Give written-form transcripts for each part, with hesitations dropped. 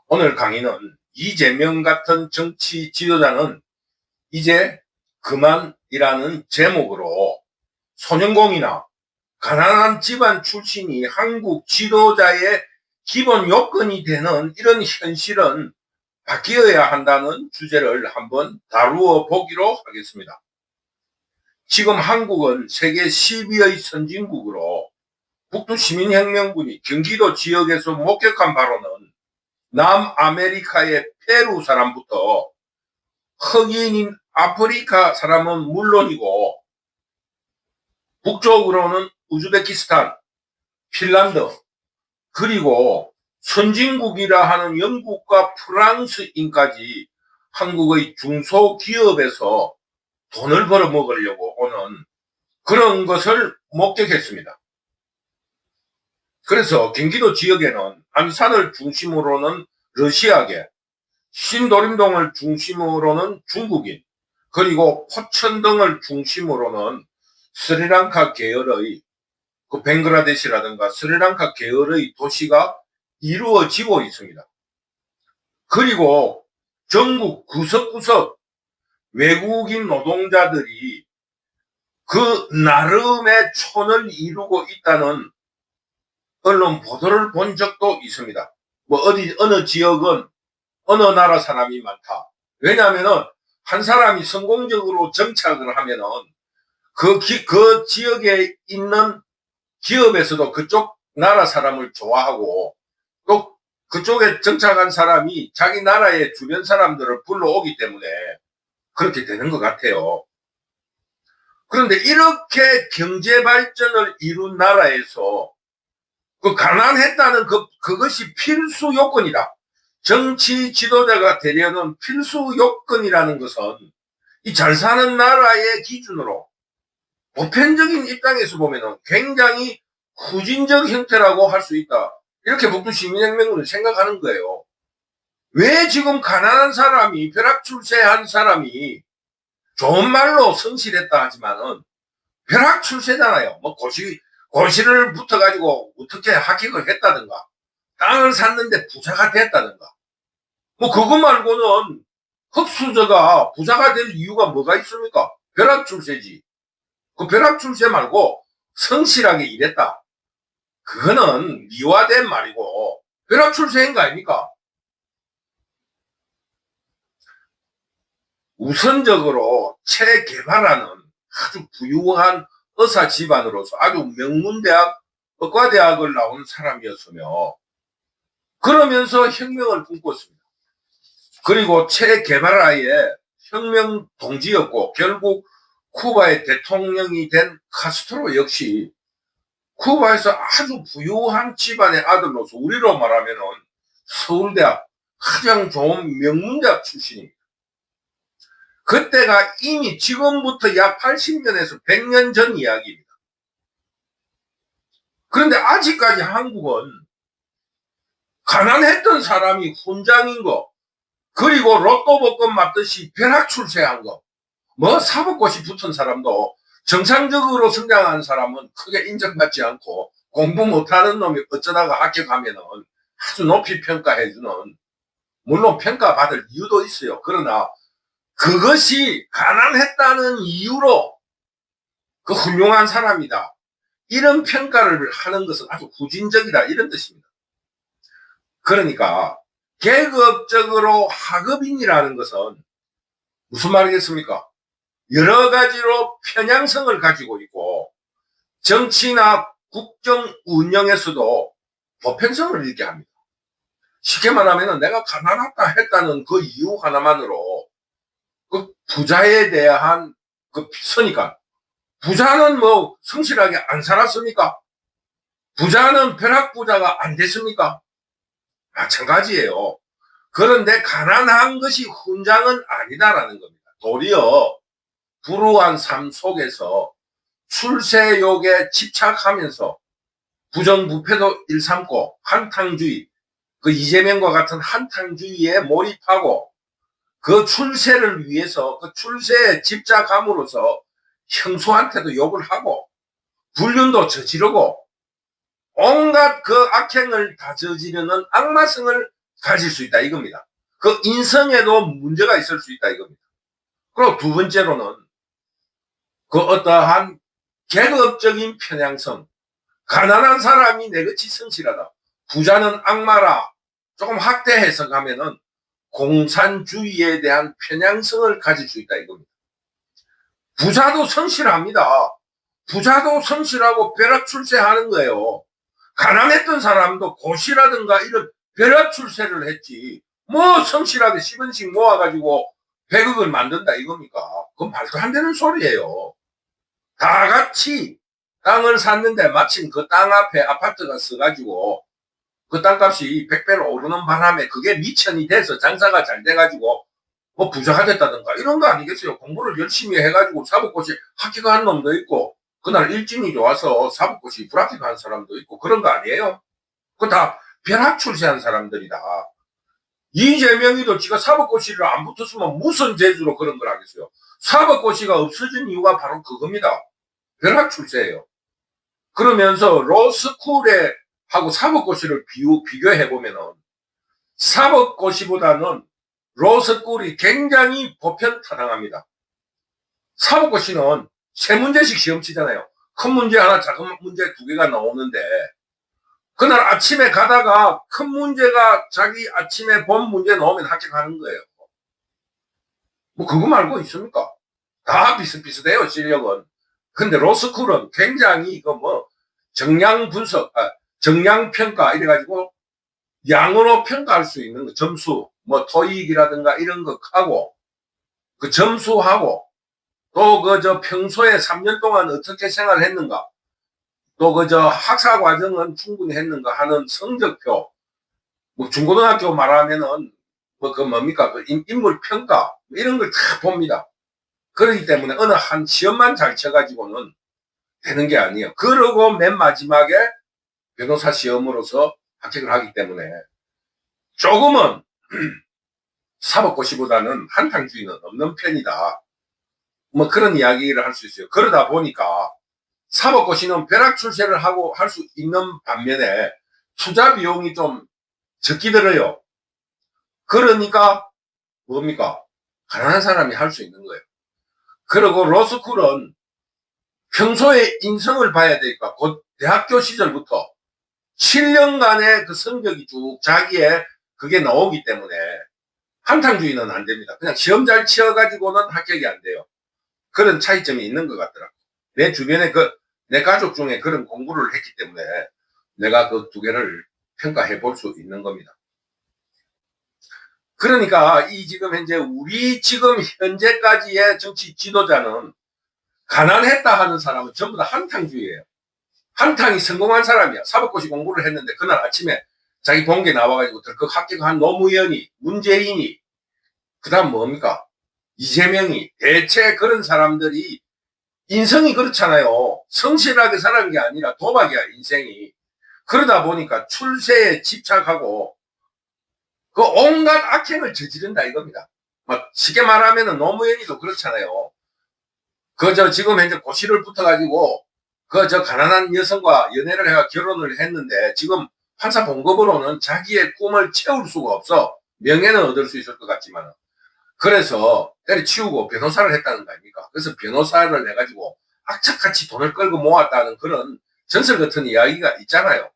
오늘 강의는 이재명 같은 정치 지도자는 이제 그만이라는 제목으로 소년공이나 가난한 집안 출신이 한국 지도자의 기본 요건이 되는 이런 현실은 바뀌어야 한다는 주제를 한번 다루어 보기로 하겠습니다. 지금 한국은 세계 10위의 선진국으로 북두시민혁명군이 경기도 지역에서 목격한 바로는 남아메리카의 페루 사람부터 흑인인 아프리카 사람은 물론이고 북쪽으로는 우즈베키스탄, 핀란드, 그리고 선진국이라 하는 영국과 프랑스인까지 한국의 중소기업에서 돈을 벌어 먹으려고 오는 그런 것을 목격했습니다. 그래서 경기도 지역에는 안산을 중심으로는 러시아계, 신도림동을 중심으로는 중국인, 그리고 포천 등을 중심으로는 스리랑카 계열의 그 벵글라데시라든가 스리랑카 계열의 도시가 이루어지고 있습니다. 그리고 전국 구석구석 외국인 노동자들이 그 나름의 촌을 이루고 있다는 언론 보도를 본 적도 있습니다. 뭐 어느 지역은 어느 나라 사람이 많다. 왜냐하면은 한 사람이 성공적으로 정착을 하면은 그 지역에 있는 기업에서도 그쪽 나라 사람을 좋아하고 또 그쪽에 정착한 사람이 자기 나라의 주변 사람들을 불러오기 때문에 그렇게 되는 것 같아요. 그런데 이렇게 경제 발전을 이룬 나라에서 그 가난했다는 그것이 필수 요건이다. 정치 지도자가 되려는 필수 요건이라는 것은 이 잘 사는 나라의 기준으로 보편적인 입장에서 보면은 굉장히 후진적 형태라고 할 수 있다. 이렇게 북두시민혁명군은 생각하는 거예요. 왜 지금 가난한 사람이 벼락출세한 사람이 좋은 말로 성실했다 하지만은 벼락출세잖아요. 뭐 고시를 붙어가지고 어떻게 합격을 했다든가 땅을 샀는데 부자가 됐다든가 뭐 그거 말고는 흑수저가 부자가 될 이유가 뭐가 있습니까? 벼락출세지. 그 벼락출세 말고 성실하게 일했다. 그거는 미화된 말이고 벼락출세인 거 아닙니까? 우선적으로 체계바라는 아주 부유한 의사 집안으로서 아주 명문대학 의과대학을 나온 사람이었으며 그러면서 혁명을 꿈꿨습니다. 그리고 체게바라의 혁명 동지였고 결국 쿠바의 대통령이 된 카스트로 역시 쿠바에서 아주 부유한 집안의 아들로서 우리로 말하면 서울대학 가장 좋은 명문대학 출신입니다. 그때가 이미 지금부터 약 80년에서 100년 전 이야기입니다. 그런데 아직까지 한국은 가난했던 사람이 훈장인 거, 그리고 로또 복권 맞듯이 벼락출세한 거, 뭐 사법고시 붙은 사람도 정상적으로 성장한 사람은 크게 인정받지 않고 공부 못하는 놈이 어쩌다가 합격하면은 아주 높이 평가해주는, 물론 평가받을 이유도 있어요. 그러나 그것이 가난했다는 이유로 그 훌륭한 사람이다, 이런 평가를 하는 것은 아주 후진적이다, 이런 뜻입니다. 그러니까 계급적으로 하급인이라는 것은 무슨 말이겠습니까? 여러 가지로 편향성을 가지고 있고 정치나 국정 운영에서도 보편성을 잃게 합니다. 쉽게 말하면 내가 가난하다 했다는 그 이유 하나만으로 그 부자에 대한 그 선입관, 부자는 뭐 성실하게 안 살았습니까? 부자는 벼락부자가 안 됐습니까? 마찬가지예요. 그런데 가난한 것이 훈장은 아니다라는 겁니다. 도리어 불우한 삶 속에서 출세욕에 집착하면서 부정부패도 일삼고 한탕주의, 그 이재명과 같은 한탕주의에 몰입하고 그 출세를 위해서 그 출세에 집착함으로써 형수한테도 욕을 하고 불륜도 저지르고 온갖 그 악행을 다 저지르는 악마성을 가질 수 있다 이겁니다. 그 인성에도 문제가 있을 수 있다 이겁니다. 그리고 두 번째로는 그 어떠한 계급적인 편향성, 가난한 사람이 내같이 성실하다, 부자는 악마라, 조금 확대 해석하면은 공산주의에 대한 편향성을 가질 수 있다 이겁니다. 부자도 성실합니다. 부자도 성실하고 벼락 출세하는 거예요. 가난했던 사람도 고시라든가 이런 벼락 출세를 했지. 뭐 성실하게 10원씩 모아가지고 100억을 만든다 이겁니까? 그건 말도 안 되는 소리예요. 다 같이 땅을 샀는데 마침 그 땅 앞에 아파트가 써가지고 그 땅값이 100배로 오르는 바람에 그게 미천이 돼서 장사가 잘 돼가지고 뭐 부자가 됐다든가 이런 거 아니겠어요? 공부를 열심히 해가지고 사법고시 합격한 놈도 있고 그날 일진이 좋아서 사법고시 불합격한 사람도 있고 그런 거 아니에요? 그거 다 벼락 출세한 사람들이다. 이재명이도 지가 사법고시를 안 붙었으면 무슨 재주로 그런 걸 하겠어요? 사법고시가 없어진 이유가 바로 그겁니다. 벼락 출세예요. 그러면서 로스쿨에 하고 사법고시를 비교해보면은 사법고시보다는 로스쿨이 굉장히 보편타당합니다. 사법고시는 세 문제씩 시험 치잖아요. 큰 문제 하나, 작은 문제 두 개가 나오는데 그날 아침에 가다가 큰 문제가 자기 아침에 본 문제 나오면 합격하는 거예요. 뭐 그거 말고 있습니까? 다 비슷비슷해요, 실력은. 근데 로스쿨은 굉장히 이거 뭐 정량 분석, 정량 평가 이래가지고 양으로 평가할 수 있는 거, 점수, 뭐 토익이라든가 이런 거 하고 그 점수하고 또 그 저 평소에 3년 동안 어떻게 생활했는가 또 그 저 학사 과정은 충분히 했는가 하는 성적표, 뭐 중고등학교 말하면은 뭐 그 뭡니까 그 인물 평가 이런 걸 다 봅니다. 그렇기 때문에 어느 한 시험만 잘 쳐가지고는 되는 게 아니에요. 그러고 맨 마지막에 변호사 시험으로서 합격을 하기 때문에 조금은 사법고시보다는 한탕주의는 없는 편이다. 뭐 그런 이야기를 할 수 있어요. 그러다 보니까 사법고시는 벼락 출세를 하고 할 수 있는 반면에 투자 비용이 좀 적게 들어요. 그러니까 뭡니까? 가난한 사람이 할 수 있는 거예요. 그리고 로스쿨은 평소에 인성을 봐야 되니까 곧 대학교 시절부터 7년간의 그 성적이 쭉 자기의 그게 나오기 때문에 한탕주의는 안 됩니다. 그냥 시험 잘 치어가지고는 합격이 안 돼요. 그런 차이점이 있는 것 같더라고요. 내 주변에 내 가족 중에 그런 공부를 했기 때문에 내가 그 두 개를 평가해 볼 수 있는 겁니다. 그러니까 이 지금 현재 우리 지금 현재까지의 정치 지도자는 가난했다 하는 사람은 전부 다 한탕주의예요. 한탕이 성공한 사람이야. 사법고시 공부를 했는데 그날 아침에 자기 본게 나와가지고 덜컥 합격한 노무현이, 문재인이, 그 다음 뭡니까? 이재명이, 대체 그런 사람들이 인성이 그렇잖아요. 성실하게 살아간 게 아니라 도박이야, 인생이. 그러다 보니까 출세에 집착하고 그 온갖 악행을 저지른다 이겁니다. 막 쉽게 말하면은 노무현이도 그렇잖아요. 지금 현재 고시를 붙어가지고 가난한 여성과 연애를 해가 결혼을 했는데 지금 판사 봉급으로는 자기의 꿈을 채울 수가 없어. 명예는 얻을 수 있을 것 같지만. 그래서 때려치우고 변호사를 했다는 거 아닙니까? 그래서 변호사를 해가지고 악착같이 돈을 끌고 모았다는 그런 전설 같은 이야기가 있잖아요.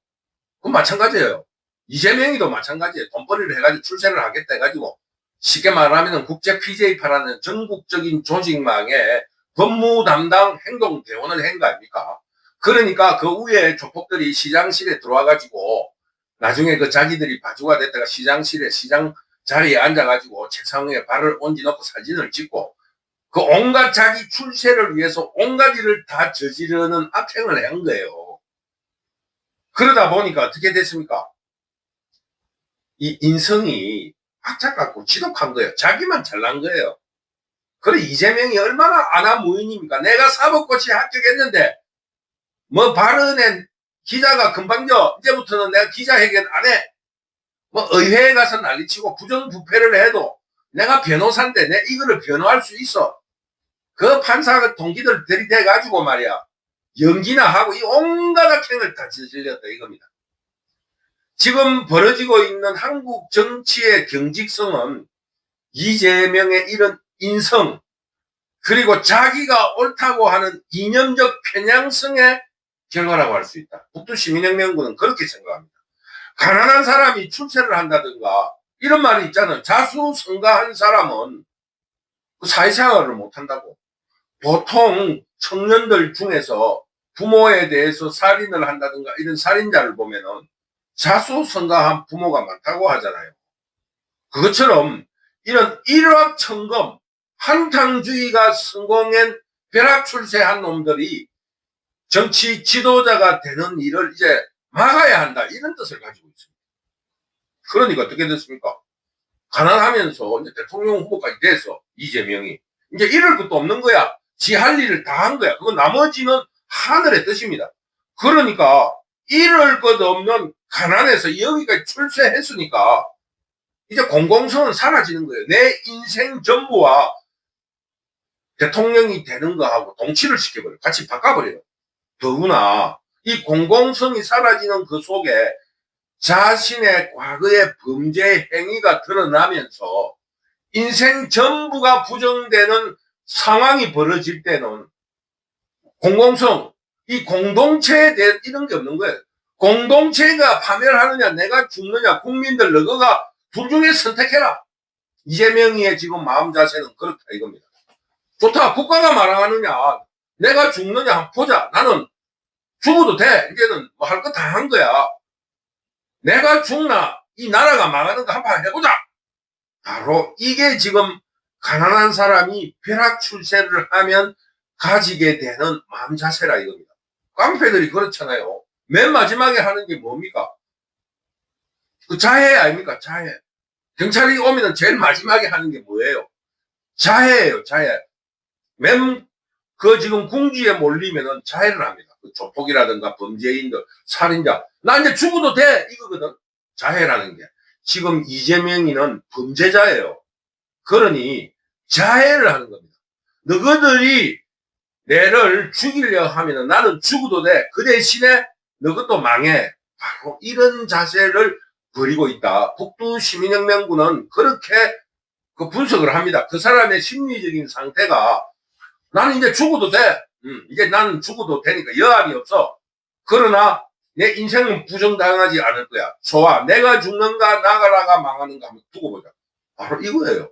그건 마찬가지예요. 이재명이도 마찬가지예요. 돈벌이를 해가지고 출세를 하겠다 해가지고 쉽게 말하면 국제 PJ파라는 전국적인 조직망에 법무 담당 행동대원을 한 거 아닙니까? 그러니까 그 위에 조폭들이 시장실에 들어와가지고 나중에 그 자기들이 바주가 됐다가 시장실에 시장 자리에 앉아가지고 책상 위에 발을 얹어놓고 사진을 찍고 그 온갖 자기 출세를 위해서 온갖 일을 다 저지르는 악행을 한 거예요. 그러다 보니까 어떻게 됐습니까? 이 인성이 악착 같고 지독한 거예요. 자기만 잘난 거예요. 그래 이재명이 얼마나 아나무인입니까? 내가 사법고시 합격했는데 뭐 발언엔 기자가 금방져 이제부터는 내가 기자회견 안 해. 뭐 의회에 가서 난리치고 부정부패를 해도 내가 변호사인데 내 이거를 변호할 수 있어. 그 판사 동기들 들이대가지고 말이야 연기나 하고 이 온갖 악행을 다 저질렀다 이겁니다. 지금 벌어지고 있는 한국 정치의 경직성은 이재명의 이런 인성, 그리고 자기가 옳다고 하는 이념적 편향성의 결과라고 할 수 있다. 북두시민혁명군은 그렇게 생각합니다. 가난한 사람이 출세를 한다든가 이런 말이 있잖아요. 자수성가한 사람은 사회생활을 못한다고. 보통 청년들 중에서 부모에 대해서 살인을 한다든가 이런 살인자를 보면은 자수성가한 부모가 많다고 하잖아요. 그것처럼 이런 일확천금 한탕주의가 성공한 벼락출세한 놈들이 정치 지도자가 되는 일을 이제 막아야 한다, 이런 뜻을 가지고 있습니다. 그러니까 어떻게 됐습니까? 가난하면서 이제 대통령 후보까지 돼서 이재명이 이제 이럴 것도 없는 거야. 지 할 일을 다 한 거야. 그거 나머지는 하늘의 뜻입니다. 그러니까 이럴 것 없는 가난해서 여기까지 출세했으니까 이제 공공성은 사라지는 거예요. 내 인생 전부와 대통령이 되는 거하고 동치를 시켜버려요. 같이 바꿔버려요. 더구나 이 공공성이 사라지는 그 속에 자신의 과거의 범죄 행위가 드러나면서 인생 전부가 부정되는 상황이 벌어질 때는 공공성, 이 공동체에 대한 이런 게 없는 거예요. 공동체가 파멸하느냐 내가 죽느냐, 국민들 너가 둘 중에 선택해라. 이재명이의 지금 마음 자세는 그렇다 이겁니다. 좋다, 국가가 말하느냐 내가 죽느냐 한번 보자. 나는 죽어도 돼. 이제는 뭐 할 거 다 한 거야. 내가 죽나 이 나라가 망하는 거 한판 해보자. 바로 이게 지금 가난한 사람이 벼락출세를 하면 가지게 되는 마음 자세라 이겁니다. 깡패들이 그렇잖아요. 맨 마지막에 하는 게 뭡니까? 그 자해 아닙니까? 자해. 경찰이 오면 제일 마지막에 하는 게 뭐예요? 자해예요. 자해. 그 지금 궁지에 몰리면은 자해를 합니다. 그 조폭이라든가 범죄인들, 살인자. 나 이제 죽어도 돼! 이거거든. 자해라는 게. 지금 이재명이는 범죄자예요. 그러니 자해를 하는 겁니다. 너희들이 내를 죽이려 하면은 나는 죽어도 돼. 그 대신에 너희도 망해. 바로 이런 자세를 벌이고 있다. 북두시민혁명군은 그렇게 그 분석을 합니다. 그 사람의 심리적인 상태가 나는 이제 죽어도 돼. 이제 나는 죽어도 되니까 여한이 없어. 그러나 내 인생은 부정당하지 않을 거야. 좋아. 내가 죽는가 나가라가 망하는가 한번 두고 보자. 바로 이거예요.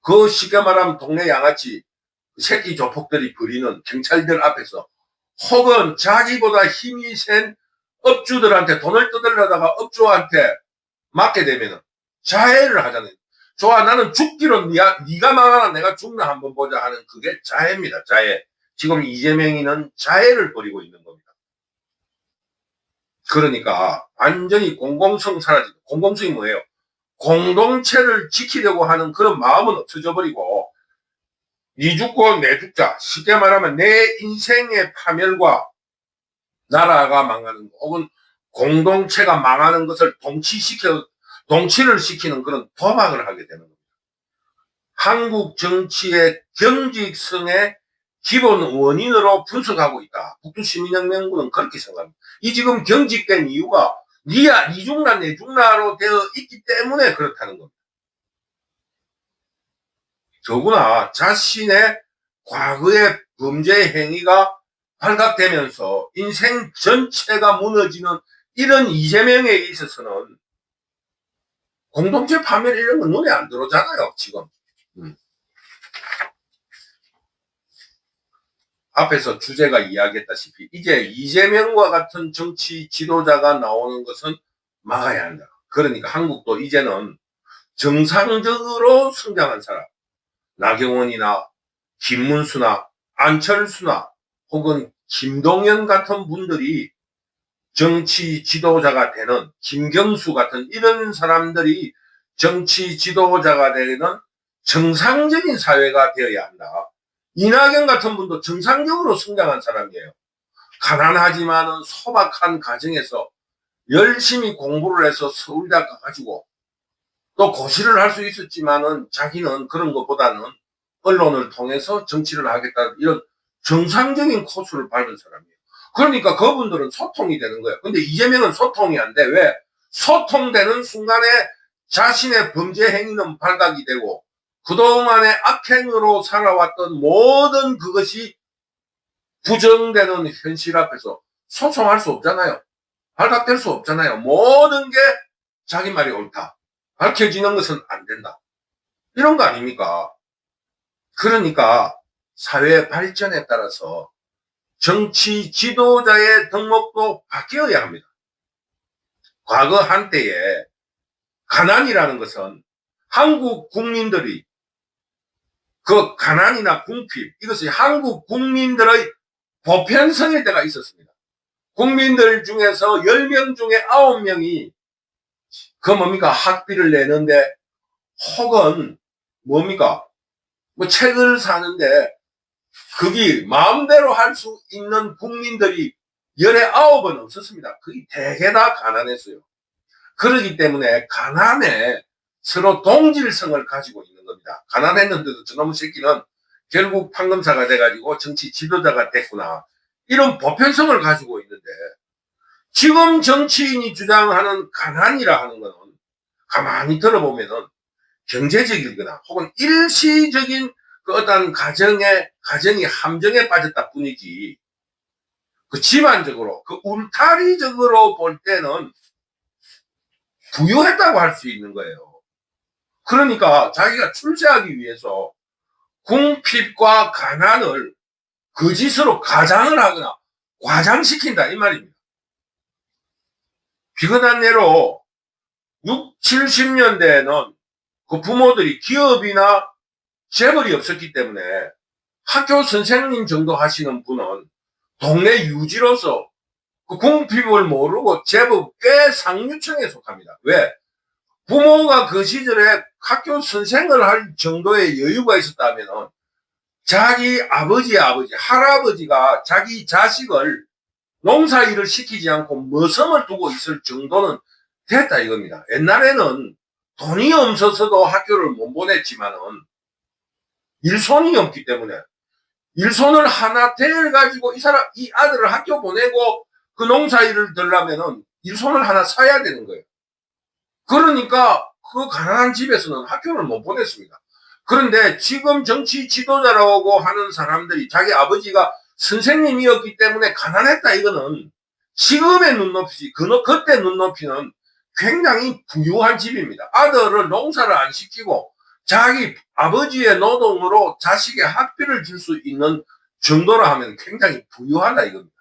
그 쉽게 말하면 동네 양아치 새끼 조폭들이 부리는 경찰들 앞에서 혹은 자기보다 힘이 센 업주들한테 돈을 뜯으려다가 업주한테 맞게 되면 자해를 하잖아요. 좋아, 나는 죽기로 네가 망하나 내가 죽나 한번 보자 하는 그게 자해입니다. 자해. 지금 이재명이는 자해를 벌이고 있는 겁니다. 그러니까 완전히 공공성 사라지고, 공공성이 뭐예요? 공동체를 지키려고 하는 그런 마음은 없어져 버리고 니 죽고 내 죽자, 쉽게 말하면 내 인생의 파멸과 나라가 망하는 거, 혹은 공동체가 망하는 것을 동치를 시키는 그런 도박을 하게 되는 겁니다. 한국 정치의 경직성의 기본 원인으로 분석하고 있다. 북두시민혁명군은 그렇게 생각합니다. 이 지금 경직된 이유가 니 죽나 내 죽나로 되어 있기 때문에 그렇다는 겁니다. 더구나 자신의 과거의 범죄 행위가 발각되면서 인생 전체가 무너지는 이런 이재명에 있어서는 공동체 파멸 이런 건 눈에 안 들어오잖아요, 지금. 앞에서 주제가 이야기했다시피 이제 이재명과 같은 정치 지도자가 나오는 것은 막아야 한다. 그러니까 한국도 이제는 정상적으로 성장한 사람, 나경원이나 김문수나 안철수나 혹은 김동연 같은 분들이 정치 지도자가 되는, 김경수 같은 이런 사람들이 정치 지도자가 되는 정상적인 사회가 되어야 한다. 이낙연 같은 분도 정상적으로 성장한 사람이에요. 가난하지만은 소박한 가정에서 열심히 공부를 해서 서울대학 가가지고 또 고시를 할 수 있었지만은 자기는 그런 것보다는 언론을 통해서 정치를 하겠다, 이런 정상적인 코스를 밟은 사람이에요. 그러니까 그분들은 소통이 되는 거예요. 근데 이재명은 소통이 안 돼. 왜? 소통되는 순간에 자신의 범죄 행위는 발각이 되고 그동안의 악행으로 살아왔던 모든 그것이 부정되는 현실 앞에서 소송할 수 없잖아요. 발각될 수 없잖아요. 모든 게 자기 말이 옳다. 밝혀지는 것은 안 된다. 이런 거 아닙니까? 그러니까 사회 발전에 따라서 정치 지도자의 덕목도 바뀌어야 합니다. 과거 한때에 가난이라는 것은 한국 국민들이 그 가난이나 궁핍, 이것이 한국 국민들의 보편성일 때가 있었습니다. 국민들 중에서 10명 중에 9명이 그 뭡니까? 학비를 내는데 혹은 뭡니까? 뭐 책을 사는데 그게 마음대로 할 수 있는 국민들이 19은 없었습니다. 그게 대개 다 가난했어요. 그러기 때문에 가난에 서로 동질성을 가지고 있는 겁니다. 가난했는데도 저놈의 새끼는 결국 판검사가 돼가지고 정치 지도자가 됐구나. 이런 보편성을 가지고 있는데 지금 정치인이 주장하는 가난이라 하는 거는 가만히 들어보면은 경제적이거나 혹은 일시적인 그 어떤 가정이 함정에 빠졌다 뿐이지 그 집안적으로 그 울타리적으로 볼 때는 부유했다고 할 수 있는 거예요. 그러니까 자기가 출세하기 위해서 궁핍과 가난을 거짓으로 가장을 하거나 과장시킨다 이 말입니다. 비근한 예로 6, 70년대에는 그 부모들이 기업이나 재벌이 없었기 때문에 학교 선생님 정도 하시는 분은 동네 유지로서 그 궁핍을 모르고 제법 꽤 상류층에 속합니다. 왜? 부모가 그 시절에 학교 선생을 할 정도의 여유가 있었다면 자기 아버지의 아버지, 할아버지가 자기 자식을 농사일을 시키지 않고 머슴을 두고 있을 정도는 됐다 이겁니다. 옛날에는 돈이 없어서도 학교를 못 보냈지만은 일손이 없기 때문에 일손을 하나 데려가지고 이 아들을 학교 보내고 그 농사일을 들려면은 일손을 하나 사야 되는 거예요. 그러니까 그 가난한 집에서는 학교를 못 보냈습니다. 그런데 지금 정치 지도자라고 하는 사람들이 자기 아버지가 선생님이었기 때문에 가난했다 이거는 지금의 눈높이지 그때 눈높이는 굉장히 부유한 집입니다. 아들을 농사를 안 시키고 자기 아버지의 노동으로 자식의 학비를 줄 수 있는 정도라 하면 굉장히 부유하다 이겁니다.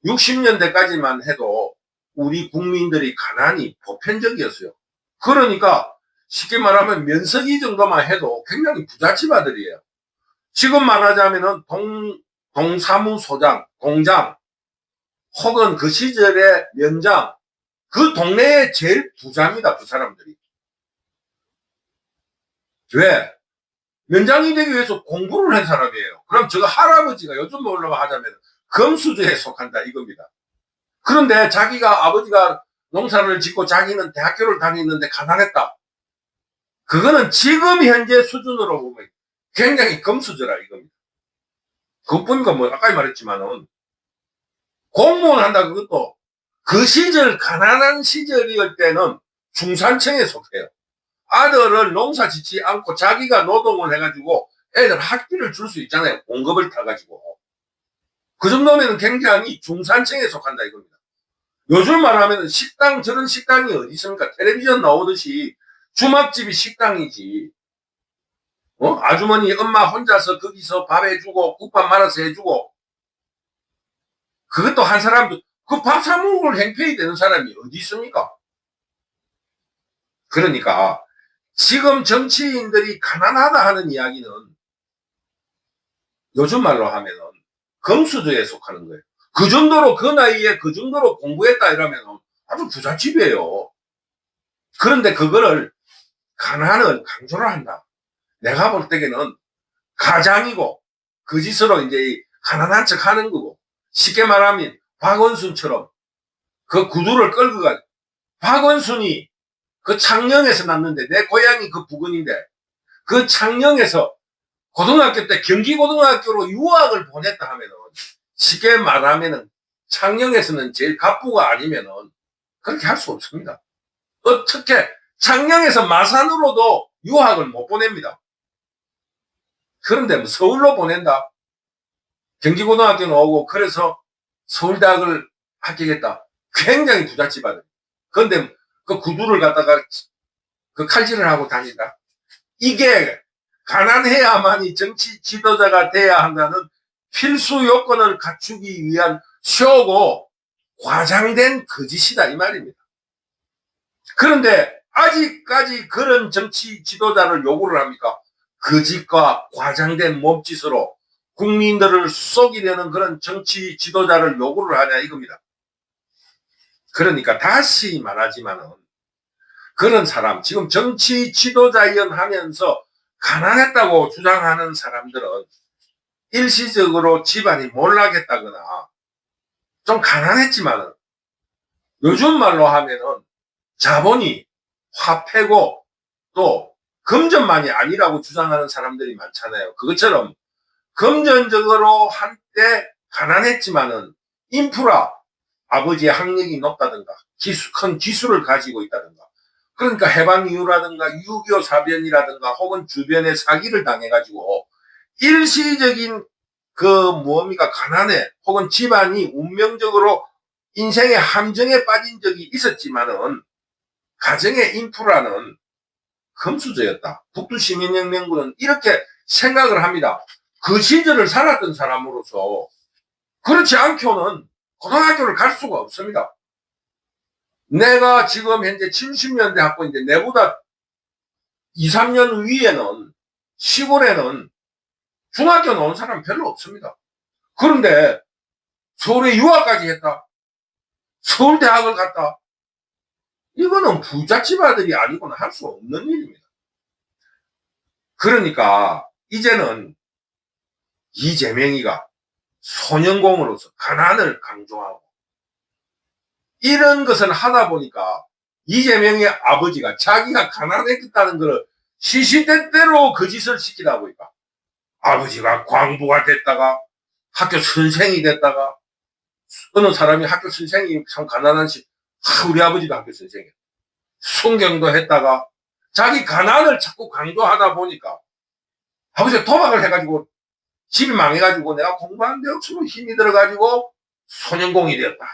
60년대까지만 해도 우리 국민들이 가난이 보편적이었어요. 그러니까 쉽게 말하면 면석이 정도만 해도 굉장히 부잣집 아들이에요. 지금 말하자면은 동사무소장, 공장, 혹은 그 시절의 면장, 그 동네에 제일 부자입니다, 그 사람들이. 왜? 면장이 되기 위해서 공부를 한 사람이에요. 그럼 저거 할아버지가 요즘 뭘로 하자면 금수저에 속한다 이겁니다. 그런데 자기가 아버지가 농사를 짓고 자기는 대학교를 다니는데 가난했다. 그거는 지금 현재 수준으로 보면 굉장히 금수저라 이겁니다. 그뿐이가 뭐 아까 말했지만은 공무원 한다 그것도 그 시절 가난한 시절일 때는 중산층에 속해요. 아들을 농사 짓지 않고 자기가 노동을 해가지고 애들 학비를 줄 수 있잖아요. 공급을 타가지고. 그 정도면 굉장히 중산층에 속한다 이겁니다. 요즘 말하면 식당, 저런 식당이 어디 있습니까? 텔레비전 나오듯이 주막집이 식당이지. 아주머니 엄마 혼자서 거기서 밥 해주고 국밥 말아서 해주고 그것도 한 사람도 그 밥 사 먹을 행편이 되는 사람이 어디 있습니까? 그러니까 지금 정치인들이 가난하다 하는 이야기는 요즘 말로 하면은 금수저에 속하는 거예요. 그 정도로 그 나이에 그 정도로 공부했다 이러면 아주 부잣집이에요. 그런데 그거를 가난을 강조를 한다. 내가 볼 때에는 가장이고 거짓으로 이제 가난한 척 하는 거고 쉽게 말하면 박원순처럼 그 구두를 끌고 가 박원순이 그 창녕에서 났는데 내 고향이 그 부근인데 그 창녕에서 고등학교 때 경기고등학교로 유학을 보냈다 하면은 쉽게 말하면은 창녕에서는 제일 갑부가 아니면은 그렇게 할 수 없습니다. 어떻게 창녕에서 마산으로도 유학을 못 보냅니다. 그런데 뭐 서울로 보낸다. 경기고등학교는 오고 그래서 서울대학을 합격했다. 굉장히 부잣집 아들. 그런데 그 구두를 갖다가 그 칼질을 하고 다닌다. 이게 가난해야만이 정치 지도자가 돼야 한다는 필수 요건을 갖추기 위한 쇼고 과장된 거짓이다 이 말입니다. 그런데 아직까지 그런 정치 지도자를 요구를 합니까? 거짓과 과장된 몸짓으로 국민들을 속이려는 그런 정치 지도자를 요구를 하냐 이겁니다. 그러니까 다시 말하지만은 그런 사람, 지금 정치 지도자연 하면서 가난했다고 주장하는 사람들은 일시적으로 집안이 몰락했다거나 좀 가난했지만은 요즘 말로 하면은 자본이 화폐고 또 금전만이 아니라고 주장하는 사람들이 많잖아요. 그것처럼 금전적으로 한때 가난했지만은 인프라, 아버지의 학력이 높다든가 큰 기술을 가지고 있다든가 그러니까 해방 이후라든가 6.25 사변이라든가 혹은 주변에 사기를 당해가지고 일시적인 그 뭡니까 가난에 혹은 집안이 운명적으로 인생의 함정에 빠진 적이 있었지만은 가정의 인프라는 금수저였다. 북두시민혁명군은 이렇게 생각을 합니다. 그 시절을 살았던 사람으로서 그렇지 않고는 고등학교를 갈 수가 없습니다. 내가 지금 현재 70년대 학번인데 내보다 2, 3년 위에는 시골에는 중학교 나온 사람 별로 없습니다. 그런데 서울에 유학까지 했다. 서울대학을 갔다. 이거는 부잣집 아들이 아니고는 할 수 없는 일입니다. 그러니까 이제는 이재명이가 소년공으로서 가난을 강조하고 이런 것을 하다 보니까 이재명의 아버지가 자기가 가난했다는 것을 시시때때로 거짓을 시키다 보니까 아버지가 광부가 됐다가 학교 선생이 됐다가 어느 사람이 학교 선생이 참 가난한 시 우리 아버지도 학교 선생이에요. 순경도 했다가 자기 가난을 자꾸 강조하다 보니까 아버지가 도박을 해가지고 집이 망해가지고 내가 공부하는데 억수로 힘이 들어가지고 소년공이 되었다.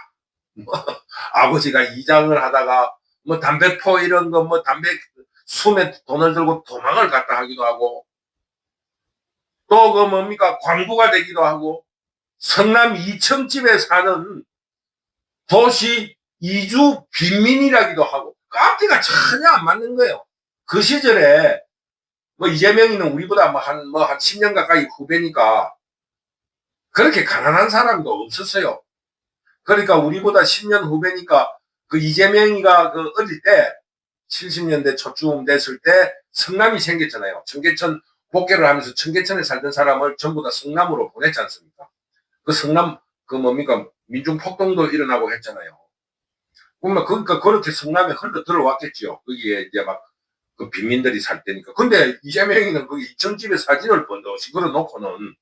아버지가 이장을 하다가 뭐 담배포 이런 거 뭐 담배 숨에 돈을 들고 도망을 갔다 하기도 하고 또 그 뭡니까 광부가 되기도 하고 성남 이청집에 사는 도시 이주 빈민이라기도 하고 앞뒤가 전혀 안 맞는 거예요. 그 시절에 뭐 이재명이는 우리보다 한 10년 가까이 후배니까 그렇게 가난한 사람도 없었어요. 그러니까 우리보다 10년 후배니까 그 이재명이가 그 어릴 때 70년대 초쯤 됐을 때 성남이 생겼잖아요. 청계천 복귀를 하면서 청계천에 살던 사람을 전부 다 성남으로 보냈지 않습니까? 그 성남 그 뭡니까 민중폭동도 일어나고 했잖아요. 그러니까 그렇게 성남에 흘러 들어왔겠죠. 거기에 이제 막 그 빈민들이 살 때니까. 근데 이재명이는 거기 이천집에 사진을 번듯이 걸어놓고는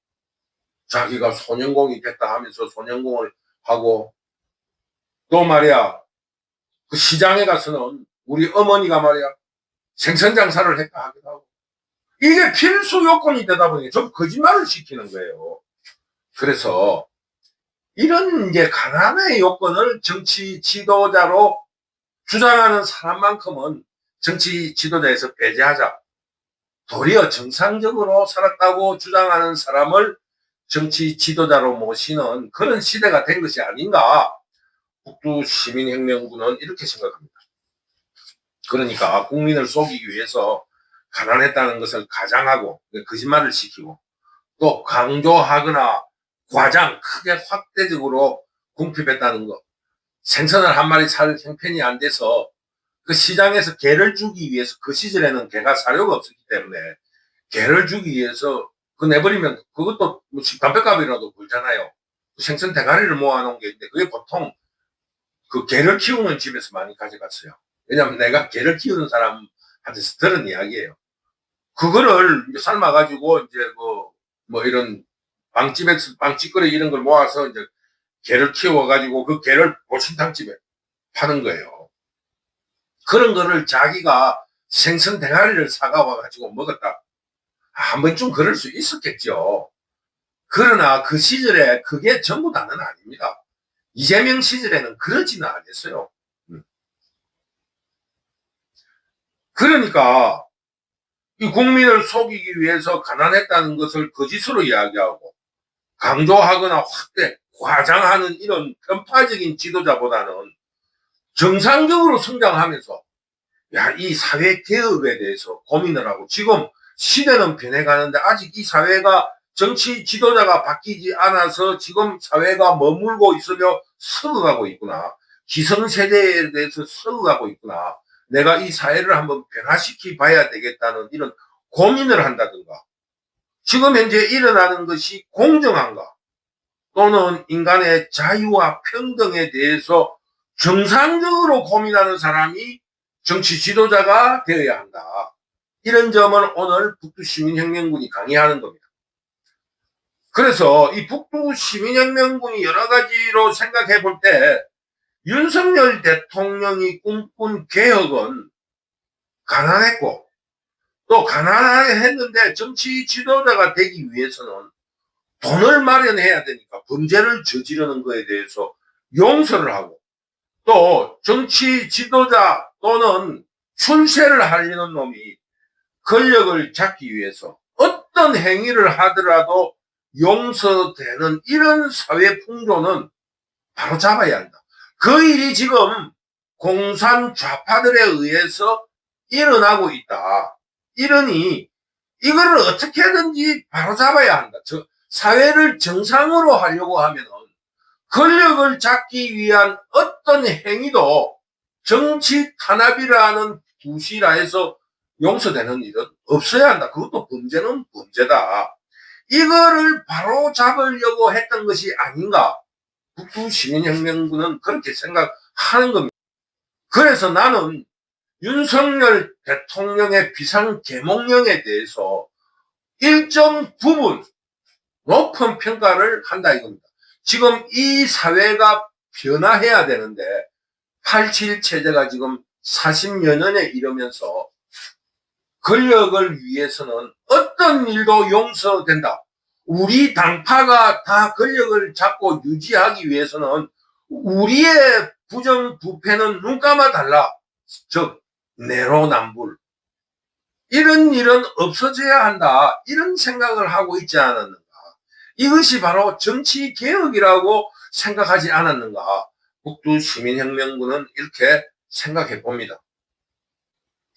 자기가 소년공이 됐다 하면서 소년공을 하고 또 말이야 그 시장에 가서는 우리 어머니가 말이야 생선 장사를 했다 하기도 하고 이게 필수 요건이 되다 보니 좀 거짓말을 시키는 거예요. 그래서 이런 이제 가난의 요건을 정치 지도자로 주장하는 사람만큼은 정치 지도자에서 배제하자. 도리어 정상적으로 살았다고 주장하는 사람을 정치 지도자로 모시는 그런 시대가 된 것이 아닌가. 북두시민혁명군은 이렇게 생각합니다. 그러니까 국민을 속이기 위해서 가난했다는 것을 가장하고 거짓말을 시키고 또 강조하거나 과장 크게 확대적으로 궁핍했다는 것. 생선을 한 마리 살 형편이 안 돼서 그 시장에서 개를 주기 위해서 그 시절에는 개가 사료가 없었기 때문에 개를 주기 위해서 그 내버리면 그것도 뭐 담배값이라도 벌잖아요. 생선 대가리를 모아놓은 게 있는데 그게 보통 그 개를 키우는 집에서 많이 가져갔어요. 왜냐하면 내가 개를 키우는 사람한테서 들은 이야기예요. 그거를 삶아가지고 이제 뭐 이런 빵집에서 빵집거리 이런 걸 모아서 이제 개를 키워가지고 그 개를 보신탕집에 파는 거예요. 그런 거를 자기가 생선 대가리를 사가와 가지고 먹었다. 한 번쯤 그럴 수 있었겠죠. 그러나 그 시절에 그게 전부 다는 아닙니다. 이재명 시절에는 그러지는 않았어요. 그러니까 이 국민을 속이기 위해서 가난했다는 것을 거짓으로 이야기하고 강조하거나 확대, 과장하는 이런 편파적인 지도자보다는 정상적으로 성장하면서 이 사회 개혁에 대해서 고민을 하고, 지금 시대는 변해가는데 아직 이 사회가 정치 지도자가 바뀌지 않아서 지금 사회가 머물고 있으며 썩어가고 있구나. 기성세대에 대해서 썩어가고 있구나. 내가 이 사회를 한번 변화시키 봐야 되겠다는 이런 고민을 한다든가, 지금 현재 일어나는 것이 공정한가, 또는 인간의 자유와 평등에 대해서 정상적으로 고민하는 사람이 정치 지도자가 되어야 한다. 이런 점을 오늘 북두시민혁명군이 강의하는 겁니다. 그래서 이 북두시민혁명군이 여러 가지로 생각해 볼 때 윤석열 대통령이 꿈꾼 개혁은 가난했고, 또 가난했는데 정치 지도자가 되기 위해서는 돈을 마련해야 되니까 범죄를 저지르는 것에 대해서 용서를 하고, 또 정치 지도자 또는 출세를 하려는 놈이 권력을 잡기 위해서 어떤 행위를 하더라도 용서되는 이런 사회 풍조는 바로 잡아야 한다. 그 일이 지금 공산 좌파들에 의해서 일어나고 있다. 이러니 이거를 어떻게든지 바로 잡아야 한다. 사회를 정상으로 하려고 하면 권력을 잡기 위한 어떤 행위도 정치 탄압이라는 구실하에서 용서되는 일은 없어야 한다. 그것도 범죄는 범죄다. 이거를 바로 잡으려고 했던 것이 아닌가. 북두시민혁명군은 그렇게 생각하는 겁니다. 그래서 나는 윤석열 대통령의 비상계몽령에 대해서 일정 부분 높은 평가를 한다 이겁니다. 지금 이 사회가 변화해야 되는데 87 체제가 지금 40여 년에 이르면서 권력을 위해서는 어떤 일도 용서된다. 우리 당파가 다 권력을 잡고 유지하기 위해서는 우리의 부정부패는 눈 감아 달라. 즉 내로남불. 이런 일은 없어져야 한다. 이런 생각을 하고 있지 않았는가. 이것이 바로 정치개혁이라고 생각하지 않았는가. 북두시민혁명군은 이렇게 생각해 봅니다.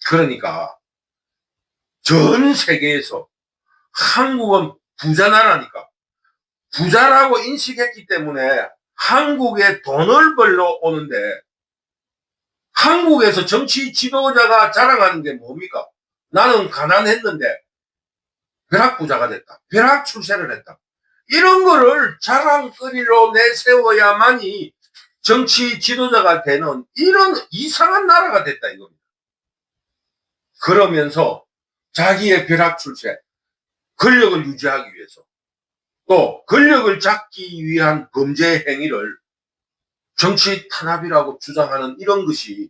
그러니까 전 세계에서 한국은 부자 나라니까, 부자라고 인식했기 때문에 한국에 돈을 벌러 오는데, 한국에서 정치 지도자가 자랑하는 게 뭡니까? 나는 가난했는데 벼락부자가 됐다. 벼락 출세를 했다. 이런 거를 자랑거리로 내세워야만이 정치 지도자가 되는 이런 이상한 나라가 됐다 이겁니다. 그러면서 자기의 벼락 출세, 권력을 유지하기 위해서, 또 권력을 잡기 위한 범죄 행위를 정치 탄압이라고 주장하는 이런 것이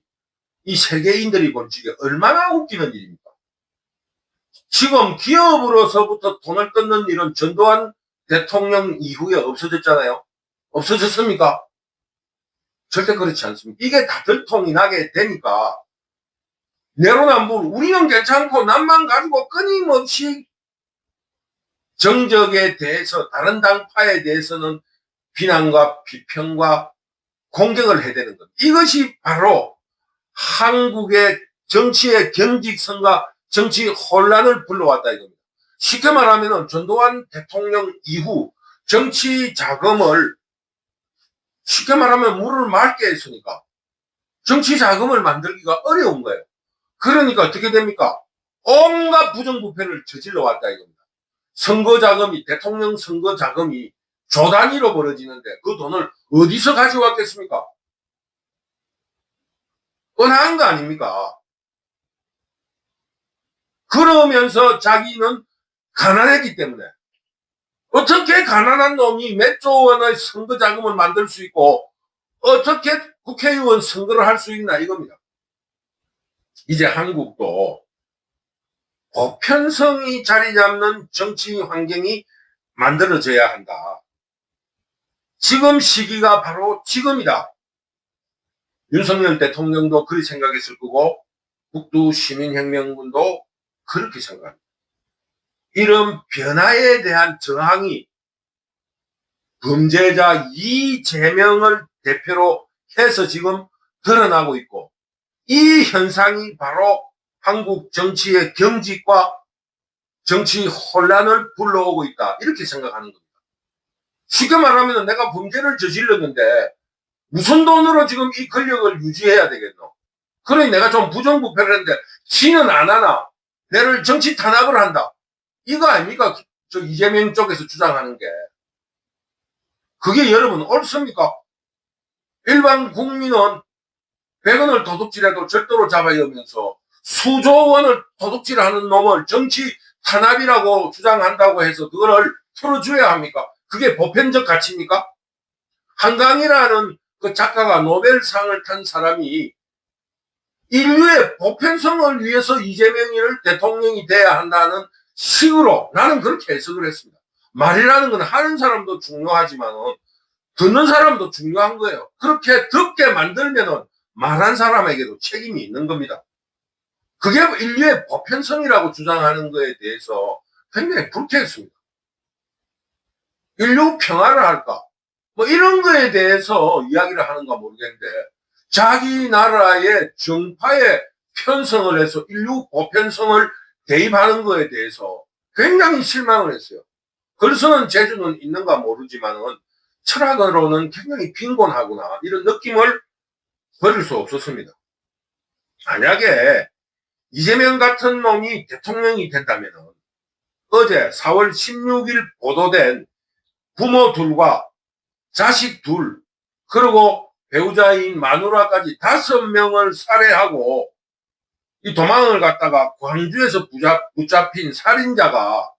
이 세계인들이 볼 적에 얼마나 웃기는 일입니까? 지금 기업으로서부터 돈을 뜯는 일은 전두환 대통령 이후에 없어졌잖아요. 없어졌습니까? 절대 그렇지 않습니다. 이게 다 들통이 나게 되니까 내로남불, 우리는 괜찮고 남만 가지고 끊임없이 정적에 대해서, 다른 당파에 대해서는 비난과 비평과 공격을 해야 되는 것. 이것이 바로 한국의 정치의 경직성과 정치 혼란을 불러왔다 이겁니다. 쉽게 말하면 전두환 대통령 이후 정치 자금을, 쉽게 말하면 물을 맑게 했으니까 정치 자금을 만들기가 어려운 거예요. 그러니까 어떻게 됩니까? 온갖 부정부패를 저질러 왔다 이겁니다. 선거 자금이, 대통령 선거 자금이 조 단위로 벌어지는데 그 돈을 어디서 가져왔겠습니까? 뻔한 거 아닙니까? 그러면서 자기는 가난했기 때문에, 어떻게 가난한 놈이 몇 조 원의 선거 자금을 만들 수 있고 어떻게 국회의원 선거를 할 수 있나 이겁니다. 이제 한국도 보편성이 자리 잡는 정치 환경이 만들어져야 한다. 지금 시기가 바로 지금이다. 윤석열 대통령도 그렇게 생각했을 거고 북두 시민혁명군도 그렇게 생각합니다. 이런 변화에 대한 저항이 범죄자 이재명을 대표로 해서 지금 드러나고 있고, 이 현상이 바로 한국 정치의 경직과 정치 혼란을 불러오고 있다. 이렇게 생각하는 겁니다. 쉽게 말하면 내가 범죄를 저질렀는데 무슨 돈으로 지금 이 권력을 유지해야 되겠노? 그러니 내가 좀 부정부패를 했는데 지는 안 하나? 내를 정치 탄압을 한다. 이거 아닙니까? 저 이재명 쪽에서 주장하는 게. 그게 여러분 옳습니까? 일반 국민은 100원을 도둑질해도 절도로 잡아여면서 수조 원을 도둑질하는 놈을 정치 탄압이라고 주장한다고 해서 그거를 풀어줘야 합니까? 그게 보편적 가치입니까? 한강이라는 그 작가가 노벨상을 탄 사람이 인류의 보편성을 위해서 이재명을 대통령이 돼야 한다는 식으로 나는 그렇게 해석을 했습니다. 말이라는 건 하는 사람도 중요하지만 듣는 사람도 중요한 거예요. 그렇게 듣게 만들면 말한 사람에게도 책임이 있는 겁니다. 그게 인류의 보편성이라고 주장하는 거에 대해서 굉장히 불쾌했습니다. 인류 평화를 할까? 뭐 이런 거에 대해서 이야기를 하는가 모르겠는데 자기 나라의 정파에 편성을 해서 인류 보편성을 대입하는 거에 대해서 굉장히 실망을 했어요. 그래서는 재주는 있는가 모르지만은 철학으로는 굉장히 빈곤하구나 이런 느낌을 버릴 수 없었습니다. 만약에 이재명 같은 놈이 대통령이 된다면 어제 4월 16일 보도된 부모 둘과 자식 둘 그리고 배우자인 마누라까지 5명을 살해하고 이 도망을 갔다가 광주에서 붙잡힌 살인자가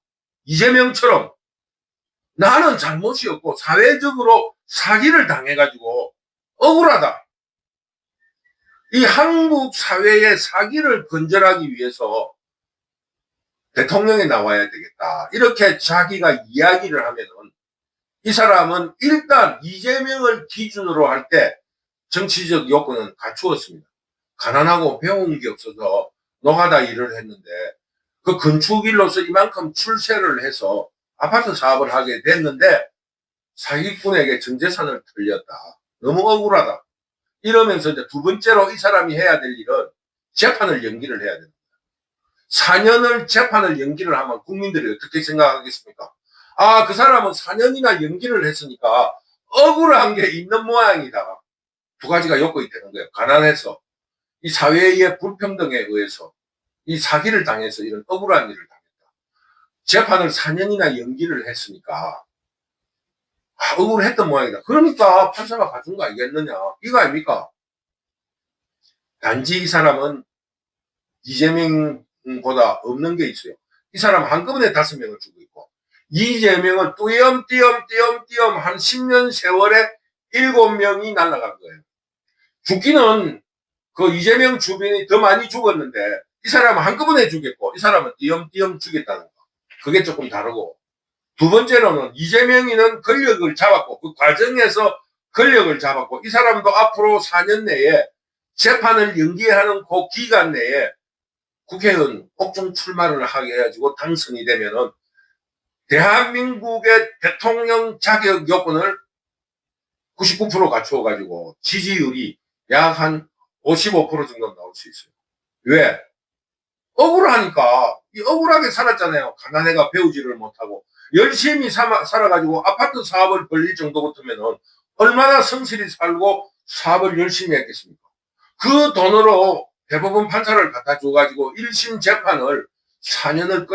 이재명처럼 나는 잘못이었고 사회적으로 사기를 당해가지고 억울하다. 이 한국 사회의 사기를 근절하기 위해서 대통령에 나와야 되겠다. 이렇게 자기가 이야기를 하면은 이 사람은 일단 이재명을 기준으로 할 때 정치적 요건은 갖추었습니다. 가난하고 배운 게 없어서 노가다 일을 했는데 그 건축일로서 이만큼 출세를 해서 아파트 사업을 하게 됐는데 사기꾼에게 전 재산을 털렸다. 너무 억울하다. 이러면서 이제 두 번째로 이 사람이 해야 될 일은 재판을 연기를 해야 됩니다. 4년을 재판을 연기를 하면 국민들이 어떻게 생각하겠습니까? 아, 그 사람은 4년이나 연기를 했으니까 억울한 게 있는 모양이다. 두 가지가 엮어야 되는 거예요. 가난해서 이 사회의 불평등에 의해서 이 사기를 당해서 이런 억울한 일을 당했다. 재판을 4년이나 연기를 했으니까 억울했던 모양이다. 그러니까 판사가 봐준 거 아니겠느냐. 이거 아닙니까? 단지 이 사람은 이재명보다 없는 게 있어요. 이 사람 한꺼번에 5명을 주고 있고 이재명은 띄엄띄엄 한 10년 세월에 7명이 날아간 거예요. 죽기는 그 이재명 주변이 더 많이 죽었는데 이 사람은 한꺼번에 죽였고 이 사람은 띄엄띄엄 죽였다는 거. 그게 조금 다르고 두 번째로는 이재명이는 권력을 잡았고 그 과정에서 권력을 잡았고 이 사람도 앞으로 4년 내에 재판을 연기하는 그 기간 내에 국회의원 옥중 출마를 하게 해가지고 당선이 되면은 대한민국의 대통령 자격 요건을 99% 갖추어가지고 지지율이 약 한 55% 정도 나올 수 있어요. 왜? 억울하니까. 이 억울하게 살았잖아요. 가난해가 배우지를 못하고. 열심히 살아가지고 아파트 사업을 벌릴 정도 같으면 얼마나 성실히 살고 사업을 열심히 했겠습니까? 그 돈으로 대법원 판사를 갖다 줘가지고 1심 재판을 4년을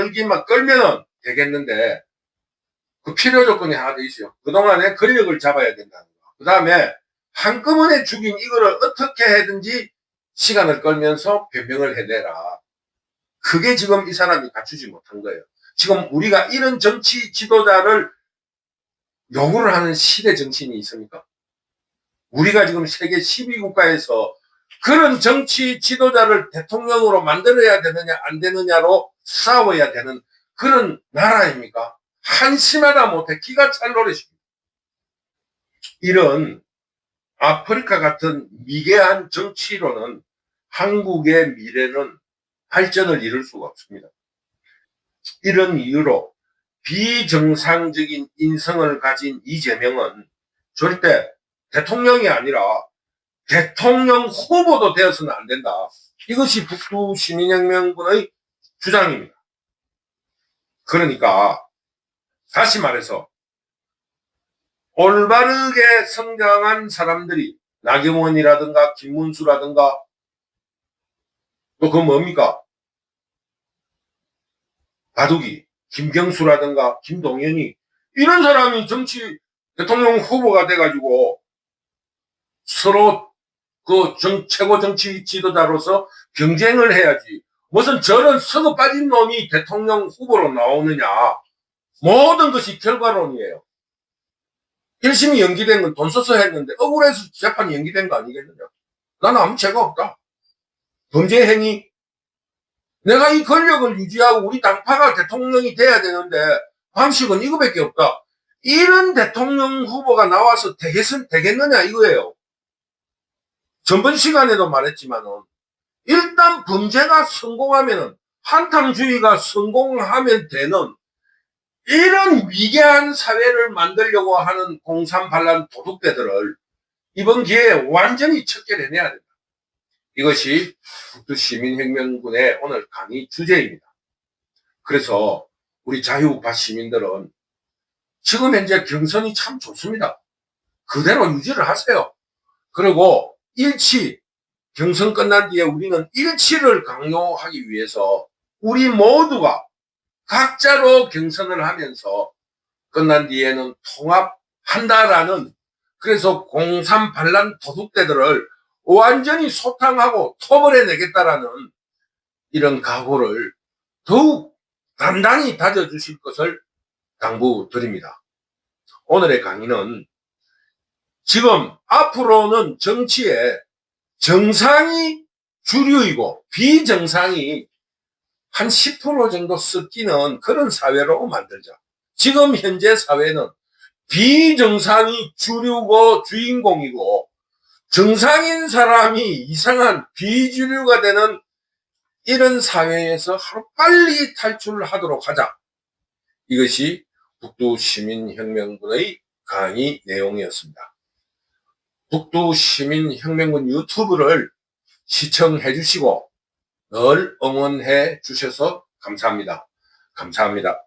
끌면은 되겠는데 그 필요 조건이 하나 더 있어요. 그동안에 권력을 잡아야 된다는 거. 그 다음에 한꺼번에 죽인 이거를 어떻게 해든지 시간을 끌면서 변명을 해내라. 그게 지금 이 사람이 갖추지 못한 거예요. 지금 우리가 이런 정치 지도자를 요구를 하는 시대 정치인이 있습니까? 우리가 지금 세계 12국가에서 그런 정치 지도자를 대통령으로 만들어야 되느냐 안 되느냐로 싸워야 되는 그런 나라입니까? 한심하다 못해 기가 찰 노릇입니다. 이런 아프리카 같은 미개한 정치로는 한국의 미래는 발전을 이룰 수가 없습니다. 이런 이유로 비정상적인 인성을 가진 이재명은 절대 대통령이 아니라 대통령 후보도 되어서는 안 된다. 이것이 북두시민혁명군의 주장입니다. 그러니까 다시 말해서 올바르게 성장한 사람들이 나경원이라든가 김문수라든가 또 그 뭡니까? 바둑이 김경수라든가 김동연이 이런 사람이 정치 대통령 후보가 돼가지고 서로 그 최고 정치 지도자로서 경쟁을 해야지. 무슨 저런 썩어 빠진 놈이 대통령 후보로 나오느냐. 모든 것이 결과론이에요. 1심이 연기된 건 돈 써서 했는데 억울해서 재판이 연기된 거 아니겠느냐. 나는 아무 죄가 없다. 범죄 행위. 내가 이 권력을 유지하고 우리 당파가 대통령이 돼야 되는데 방식은 이거밖에 없다. 이런 대통령 후보가 나와서 되겠느냐 이거예요. 전번 시간에도 말했지만은 일단 범죄가 성공하면은 한탕주의가 성공하면 되는 이런 위대한 사회를 만들려고 하는 공산반란 도둑대들을 이번 기회에 완전히 척결해내야 된다. 이것이 북두시민혁명군의 오늘 강의 주제입니다. 그래서 우리 자유우파 시민들은 지금 현재 경선이 참 좋습니다. 그대로 유지를 하세요. 그리고 경선 끝난 뒤에 우리는 일치를 강요하기 위해서 우리 모두가 각자로 경선을 하면서 끝난 뒤에는 통합한다라는, 그래서 공산 반란 도둑대들을 완전히 소탕하고 토벌해내겠다라는 이런 각오를 더욱 단단히 다져주실 것을 당부드립니다. 오늘의 강의는 지금 앞으로는 정치에 정상이 주류이고 비정상이 한 10% 정도 섞이는 그런 사회로 만들자. 지금 현재 사회는 비정상이 주류고 주인공이고 정상인 사람이 이상한 비주류가 되는 이런 사회에서 하루빨리 탈출하도록 하자. 이것이 북두시민혁명군의 강의 내용이었습니다. 북두시민혁명군 유튜브를 시청해 주시고 늘 응원해 주셔서 감사합니다. 감사합니다.